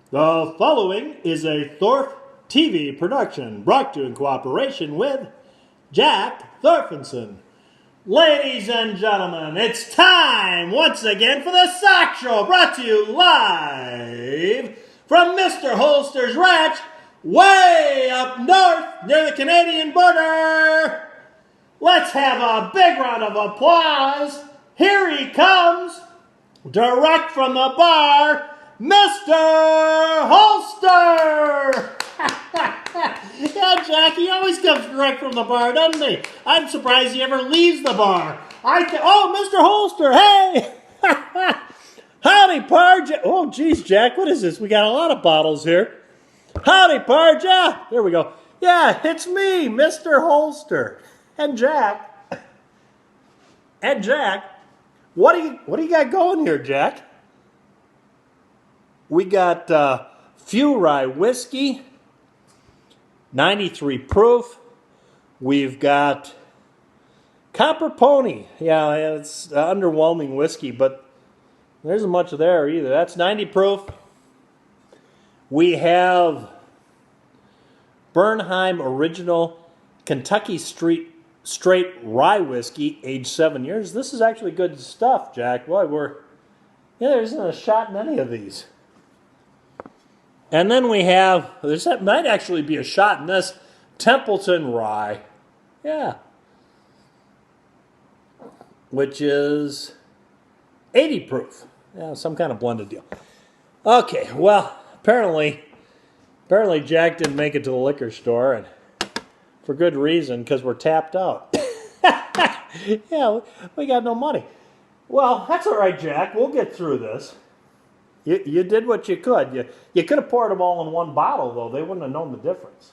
The following is a Thorpe TV production brought to you in cooperation with Jack Thorfinson. Ladies and gentlemen, it's time once again for the SOCS Show, brought to you live from Mr. Holster's Ranch, way up north near the Canadian border. Let's have a big round of applause. Here he comes, direct from the bar, Mr. Holster! Yeah, Jack, he always comes direct from the bar, doesn't he? I'm surprised he ever leaves the bar. Oh, Mr. Holster, hey! Howdy, Parge. Oh, geez, Jack, what is this? We got a lot of bottles here. Howdy, Parge. Yeah, there we go. Yeah, it's me, Mr. Holster. And Jack. What do you got going here, Jack? We got Few Rye Whiskey, 93 proof. We've got Copper Pony. Yeah, it's underwhelming whiskey, but there isn't much there either. That's 90 proof. We have Bernheim Original Kentucky Straight Rye Whiskey, aged 7 years. This is actually good stuff, Jack. Boy, there isn't a shot in any of these. And then we have, that might actually be a shot in this, Templeton Rye. Yeah. Which is 80 proof. Yeah, some kind of blended deal. Okay, well, apparently Jack didn't make it to the liquor store, and for good reason, because we're tapped out. Yeah, we got no money. Well, that's all right, Jack. We'll get through this. You did what you could. You could have poured them all in one bottle, though. They wouldn't have known the difference.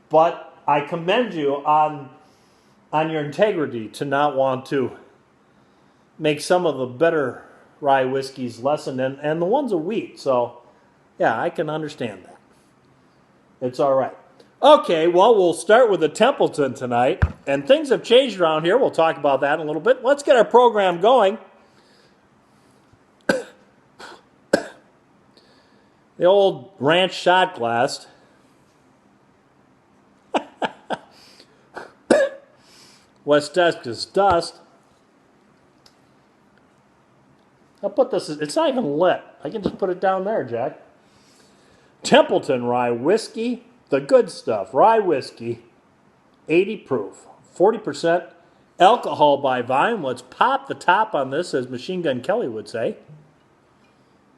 But I commend you on your integrity to not want to make some of the better rye whiskeys lessen and the ones of wheat. So, yeah, I can understand that. It's all right. Okay, well, we'll start with the Templeton tonight. And things have changed around here. We'll talk about that in a little bit. Let's get our program going. The old ranch shot glass. What's dust is dust. I'll put this, it's not even lit. I can just put it down there, Jack. Templeton Rye Whiskey, the good stuff. Rye whiskey, 80 proof, 40% alcohol by volume. Let's pop the top on this, as Machine Gun Kelly would say.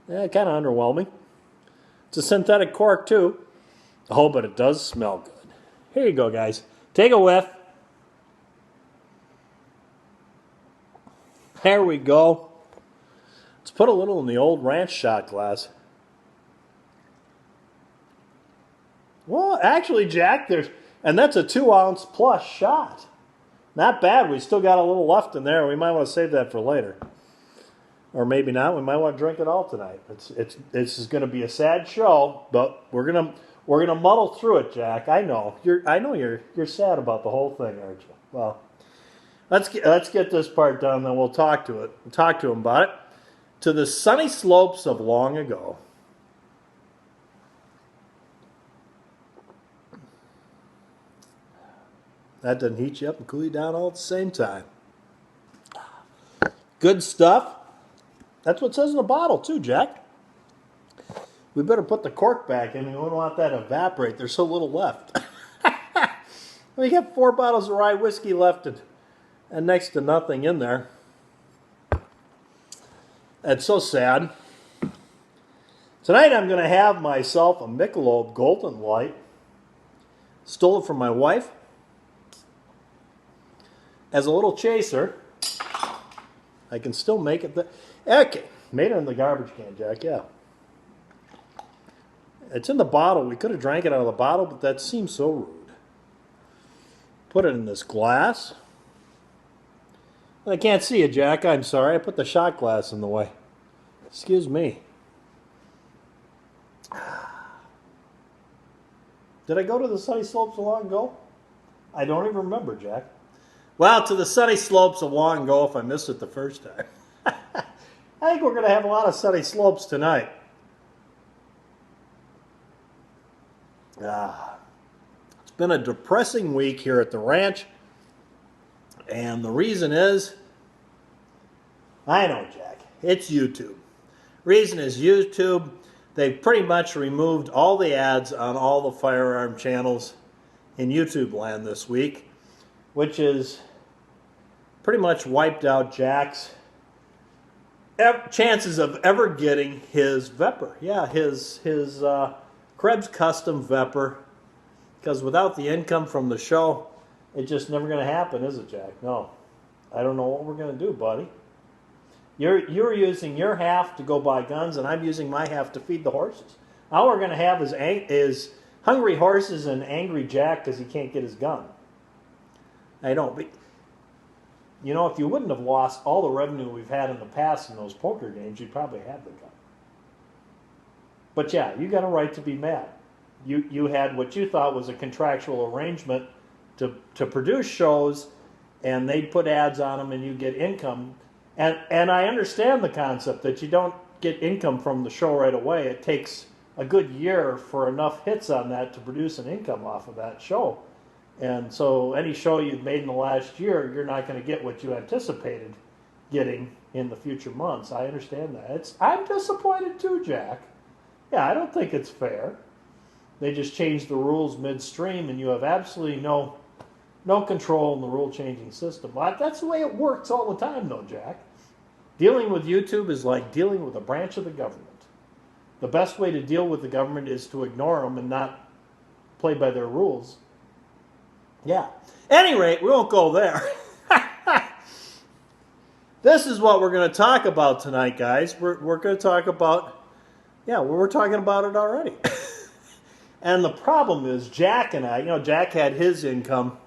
Yeah, kind of underwhelming. It's a synthetic cork, too. Oh, but it does smell good. Here you go, guys. Take a whiff. There we go. Let's put a little in the old ranch shot glass. Well, actually, Jack, and that's a 2-ounce plus shot. Not bad. We still got a little left in there. We might want to save that for later. Or maybe not. We might want to drink it all tonight. This is going to be a sad show, but we're gonna muddle through it, Jack. I know you're sad about the whole thing, aren't you? Well, let's get this part done, then we'll talk to him about it. To the sunny slopes of long ago. That doesn't heat you up and cool you down all at the same time. Good stuff. That's what it says in the bottle, too, Jack. We better put the cork back in. We don't want that to evaporate. There's so little left. We got 4 bottles of rye whiskey left and next to nothing in there. That's so sad. Tonight I'm going to have myself a Michelob Golden Light. Stole it from my wife. As a little chaser. I can still make it. Okay, made it in the garbage can, Jack, yeah. It's in the bottle. We could have drank it out of the bottle, but that seems so rude. Put it in this glass. I can't see it, Jack. I'm sorry. I put the shot glass in the way. Excuse me. Did I go to the sunny slopes long ago? I don't even remember, Jack. Well, to the sunny slopes of long ago if I missed it the first time. I think we're going to have a lot of sunny slopes tonight. It's been a depressing week here at the ranch, and the reason is, I know, Jack, it's YouTube. Reason is YouTube. They've pretty much removed all the ads on all the firearm channels in YouTube land this week, which is pretty much wiped out Jack's chances of ever getting his Vepr. Yeah, his Krebs Custom Vepr. Because without the income from the show, it's just never going to happen, is it, Jack? No. I don't know what we're going to do, buddy. You're using your half to go buy guns, and I'm using my half to feed the horses. All we're going to have is hungry horses and angry Jack because he can't get his gun. I don't. But, you know, if you wouldn't have lost all the revenue we've had in the past in those poker games, you'd probably have the gun. But yeah, you got a right to be mad. You had what you thought was a contractual arrangement to produce shows, and they'd put ads on them and you get income. And I understand the concept that you don't get income from the show right away. It takes a good year for enough hits on that to produce an income off of that show. And so any show you've made in the last year, you're not going to get what you anticipated getting in the future months. I understand that. I'm disappointed too, Jack. Yeah, I don't think it's fair. They just changed the rules midstream, and you have absolutely no control in the rule-changing system. That's the way it works all the time, though, Jack. Dealing with YouTube is like dealing with a branch of the government. The best way to deal with the government is to ignore them and not play by their rules. Yeah. At any rate, we won't go there. This is what we're going to talk about tonight, guys. We're going to talk about, we're talking about it already. And the problem is Jack and I, Jack had his income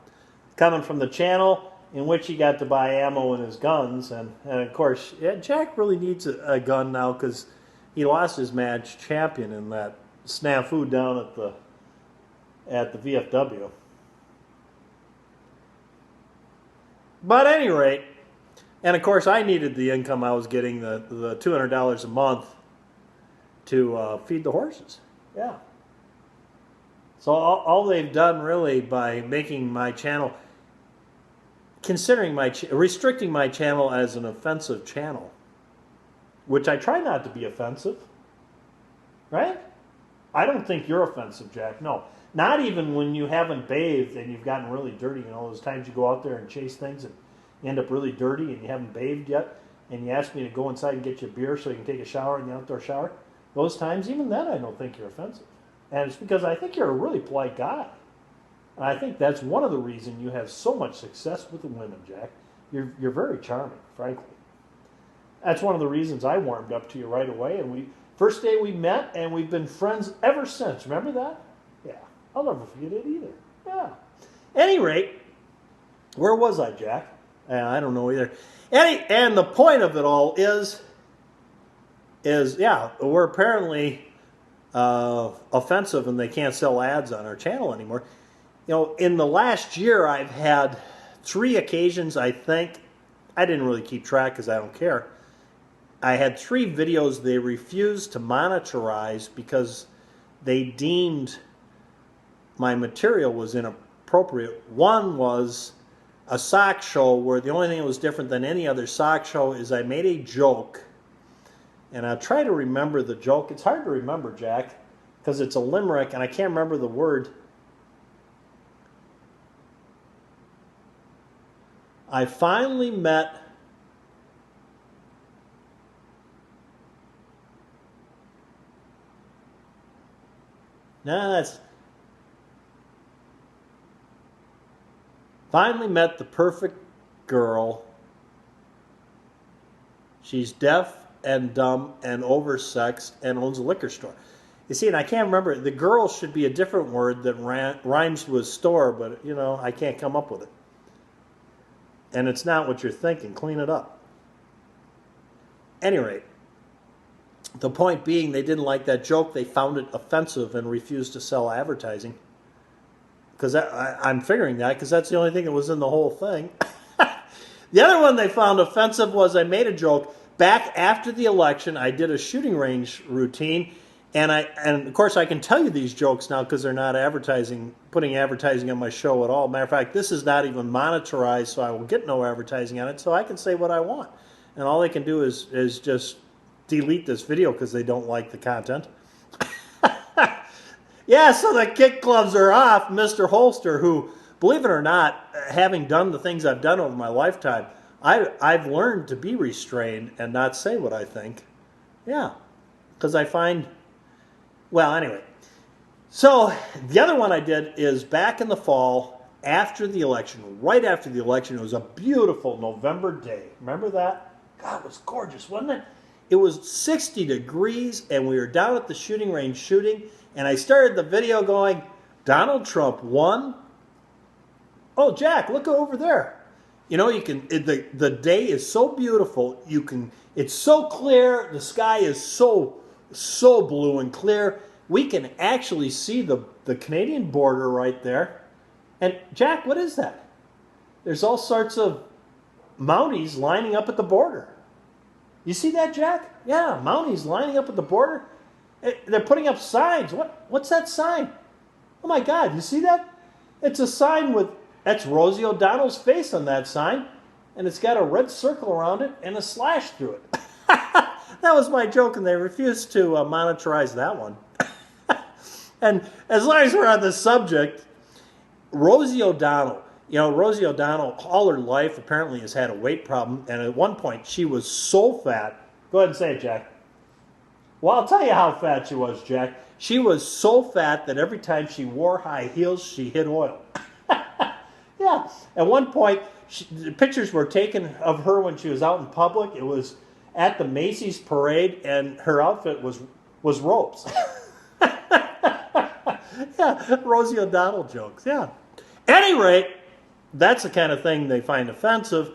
coming from the channel in which he got to buy ammo in his guns. And of course, Jack really needs a gun now because he lost his match champion in that snafu down at the VFW. But at any rate, and of course I needed the income I was getting, the $200 a month to feed the horses. Yeah. So all they've done really by making my channel, restricting my channel as an offensive channel, which I try not to be offensive, right? I don't think you're offensive, Jack. No, not even when you haven't bathed and you've gotten really dirty. Those times you go out there and chase things and you end up really dirty and you haven't bathed yet, and you ask me to go inside and get you a beer so you can take a shower in the outdoor shower. Those times, even then, I don't think you're offensive. And it's because I think you're a really polite guy. And I think that's one of the reasons you have so much success with the women, Jack. You're very charming, frankly. That's one of the reasons I warmed up to you right away. And first day we met, and we've been friends ever since. Remember that? Yeah. I'll never forget it either. Yeah. At any rate, where was I, Jack? I don't know either. And the point of it all is we're apparently offensive and they can't sell ads on our channel anymore. In the last year I've had 3 occasions, I think. I didn't really keep track because I don't care. I had 3 videos they refused to monetize because they deemed my material was inappropriate. One was a SOCS show where the only thing that was different than any other SOCS show is I made a joke. And I'll try to remember the joke. It's hard to remember, Jack, because it's a limerick, and I can't remember the word. I finally met the perfect girl. She's deaf and dumb and oversexed and owns a liquor store. You see, and I can't remember. The girl should be a different word that rhymes with store, but, I can't come up with it. And it's not what you're thinking. Clean it up. At any rate, the point being they didn't like that joke. They found it offensive and refused to sell advertising. Because I'm figuring that because that's the only thing that was in the whole thing. The other one they found offensive was I made a joke. Back after the election, I did a shooting range routine, And of course I can tell you these jokes now because they're not putting advertising on my show at all. Matter of fact, this is not even monetized, so I will get no advertising on it. So I can say what I want, and all they can do is just delete this video because they don't like the content. Yeah, so the kick gloves are off. Mr. Holster, who, believe it or not, having done the things I've done over my lifetime, I've learned to be restrained and not say what I think. Yeah, because I find, well, anyway. So the other one I did is back in the fall, after the election, right after the election. It was a beautiful November day. Remember that? God, it was gorgeous, wasn't it? It was 60 degrees, and we were down at the shooting range shooting, and I started the video going, Donald Trump won. Oh, Jack, look over there. You know, you can, the day is so beautiful. It's so clear. The sky is so blue and clear. We can actually see the Canadian border right there. And Jack, what is that? There's all sorts of Mounties lining up at the border. You see that, Jack? Yeah, Mounties lining up at the border. They're putting up signs. What's that sign? Oh my God, you see that? It's a sign that's Rosie O'Donnell's face on that sign, and it's got a red circle around it and a slash through it. That was my joke, and they refused to monetize that one. And as long as we're on the subject, Rosie O'Donnell. You know, Rosie O'Donnell, all her life, apparently has had a weight problem, and at one point she was so fat. Go ahead and say it, Jack. Well, I'll tell you how fat she was, Jack. She was so fat that every time she wore high heels, she hit oil. Yeah. At one point, the pictures were taken of her when she was out in public. It was at the Macy's parade, and her outfit was ropes. Yeah, Rosie O'Donnell jokes, yeah. Any rate, that's the kind of thing they find offensive,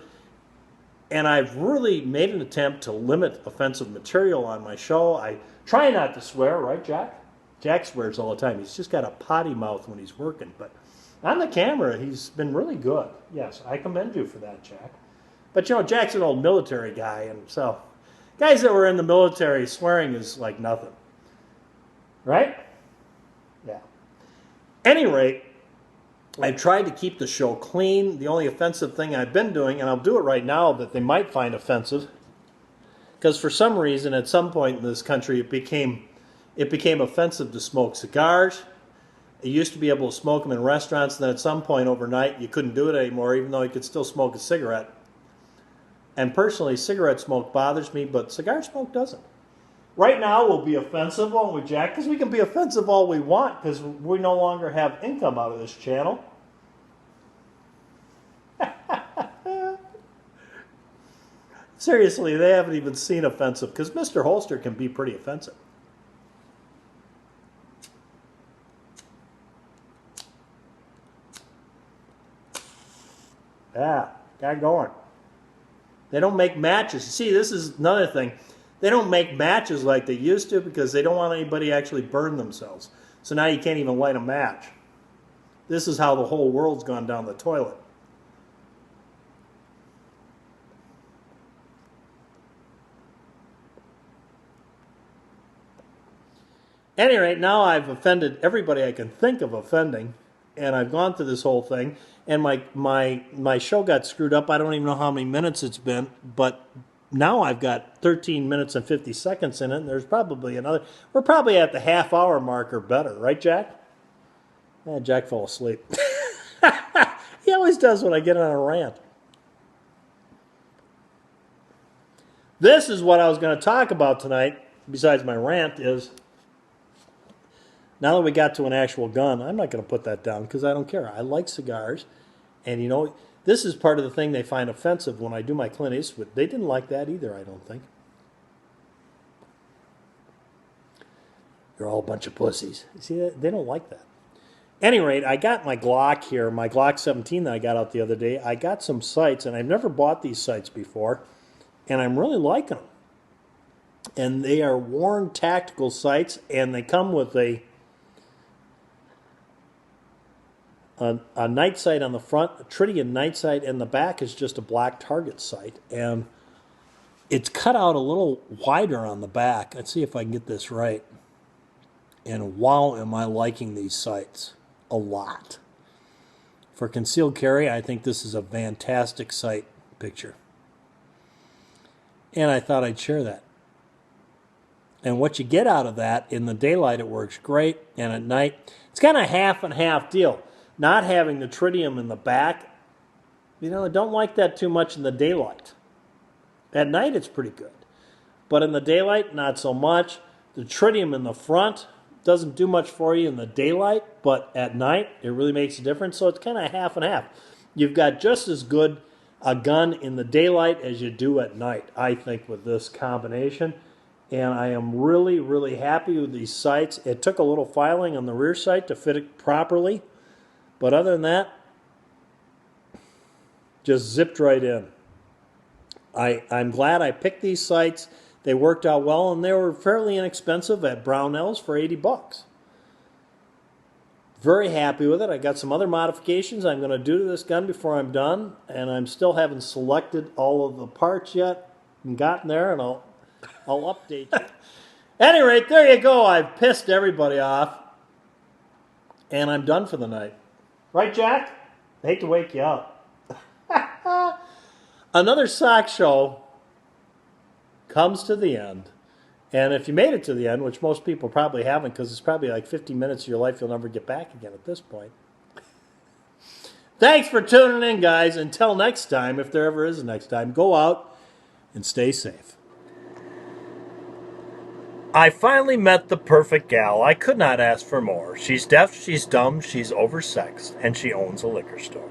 and I've really made an attempt to limit offensive material on my show. I try not to swear, right, Jack? Jack swears all the time. He's just got a potty mouth when he's working, but on the camera, he's been really good. Yes, I commend you for that, Jack. But, you know, Jack's an old military guy, and so guys that were in the military, swearing is like nothing. Right? Yeah. Any rate, I've tried to keep the show clean. The only offensive thing I've been doing, and I'll do it right now that they might find offensive, because for some reason at some point in this country it became offensive to smoke cigars. You used to be able to smoke them in restaurants, and then at some point overnight you couldn't do it anymore, even though you could still smoke a cigarette. And personally, cigarette smoke bothers me, but cigar smoke doesn't. Right now we'll be offensive, won't we, Jack? Because we can be offensive all we want, because we no longer have income out of this channel. Seriously, they haven't even seen offensive, because Mr. Holster can be pretty offensive. Yeah, got going. They don't make matches. See, this is another thing. They don't make matches like they used to because they don't want anybody to actually burn themselves. So now you can't even light a match. This is how the whole world's gone down the toilet. At any rate, now I've offended everybody I can think of offending, and I've gone through this whole thing, and my show got screwed up. I don't even know how many minutes it's been, but now I've got 13 minutes and 50 seconds in it, and there's probably another. We're probably at the half-hour mark or better, right, Jack? Yeah, Jack fell asleep. He always does when I get on a rant. This is what I was going to talk about tonight, besides my rant, is now that we got to an actual gun, I'm not going to put that down because I don't care. I like cigars, and you know, this is part of the thing they find offensive when I do my Clint Eastwood. They didn't like that either, I don't think. They're all a bunch of pussies. See, they don't like that. At any rate, I got my Glock here, my Glock 17 that I got out the other day. I got some sights, and I've never bought these sights before, and I'm really liking them. And they are worn tactical sights, and they come with a night sight on the front, a tritium night sight, and the back is just a black target sight. And it's cut out a little wider on the back. Let's see if I can get this right. And wow, am I liking these sights a lot. For concealed carry, I think this is a fantastic sight picture. And I thought I'd share that. And what you get out of that, in the daylight it works great, and at night, it's kind of half and half deal. Not having the tritium in the back, I don't like that too much in the daylight. At night it's pretty good. But in the daylight, not so much. The tritium in the front doesn't do much for you in the daylight, but at night it really makes a difference. So it's kind of half and half. You've got just as good a gun in the daylight as you do at night, I think, with this combination. And I am really, really happy with these sights. It took a little filing on the rear sight to fit it properly. But other than that, just zipped right in. I'm glad I picked these sights. They worked out well, and they were fairly inexpensive at Brownells for $80. Very happy with it. I got some other modifications I'm going to do to this gun before I'm done, and I'm still haven't selected all of the parts yet and gotten there, and I'll update you. At any rate, there you go. I've pissed everybody off, and I'm done for the night. Right, Jack? I hate to wake you up. Another SOCS show comes to the end. And if you made it to the end, which most people probably haven't, because it's probably like 50 minutes of your life you'll never get back again at this point. Thanks for tuning in, guys. Until next time, if there ever is a next time, go out and stay safe. I finally met the perfect gal. I could not ask for more. She's deaf, she's dumb, she's oversexed, and she owns a liquor store.